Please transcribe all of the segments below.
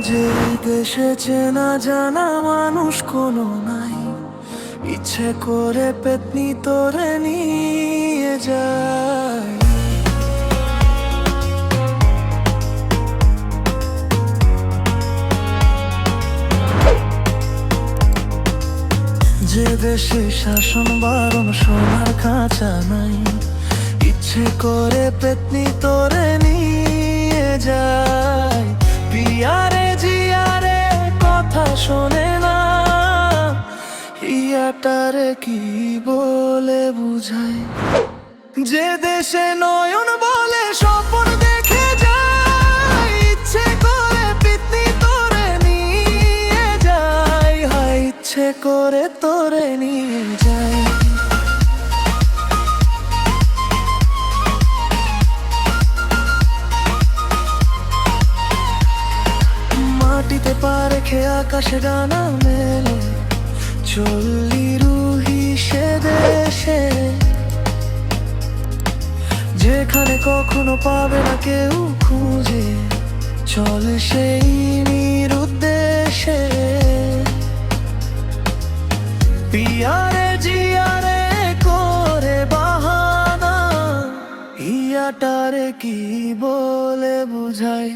যে দেশে চেনা জানা মানুষ কোনো নাই, ইচ্ছে করে পেতনি তোরে নিয়ে যায়। যে দেশে শাসন বারণ সোনার খাঁচা নাই, ইচ্ছে করে পেতনি তোরে নিয়ে যায়। পিয়ারে জিয়ারে কথা শোনে না, ইয়াটারে কি বলে বুঝায়। যে দেশে নয়ন বলে স্বপ্ন দেখে যায়, ইচ্ছে করে পেতনি তোরে নিয়ে যায়। হয় ইচ্ছে করে তোরে নিয়ে যায়। মাটিতে পা রেখে আকাশে ডানা মেলে চললি রুহি সে দেশে, যেখানে কখনো পাবে না কেউ খুঁজে চল সেই নিরুদ্দেশে। পিয়ারে জিয়ারে করে বাহানা, ইয়াটারে কি বলে বুঝায়।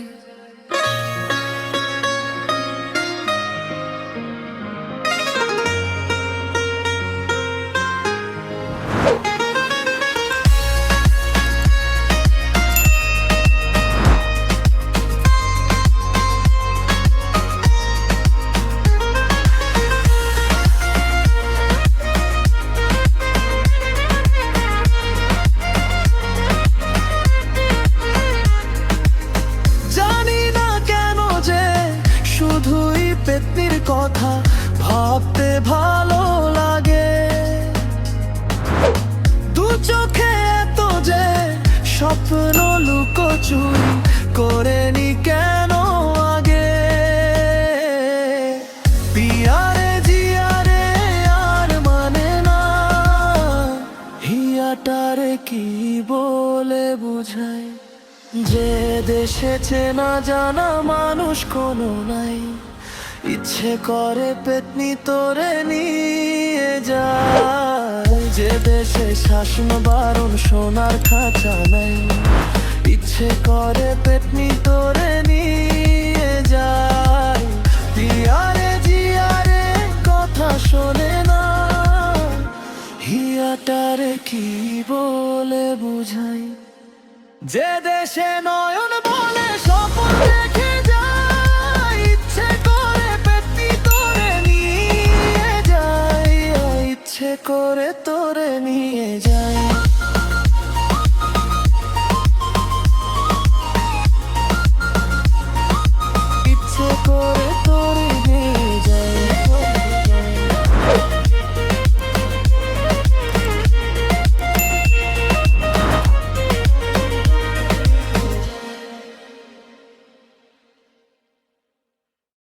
শুধুই পেতনির কথা ভাবতে ভালো লাগে, দু চোখে এত যে স্বপ্ন লুকোচুরি করে নি কেন আগে। পিয়ারে জিয়ারে আর মানে না, হিয়াটারে কি বলে বুঝায়। যে দেশে চেনা জানা মানুষ কোনো নাই, ইচ্ছে করে পেতনি তোরে নিয়ে যায়। যে দেশে শাসন বারণ সোনার খাঁচা নাই, ইচ্ছে করে পেতনি তোরে নিয়ে যায়। পিয়ারে জিয়ারে কথা শোনে না, হিয়াটারে কি বলে বুঝাই। যে দেশে নয়ন বলে স্বপ্ন দেখে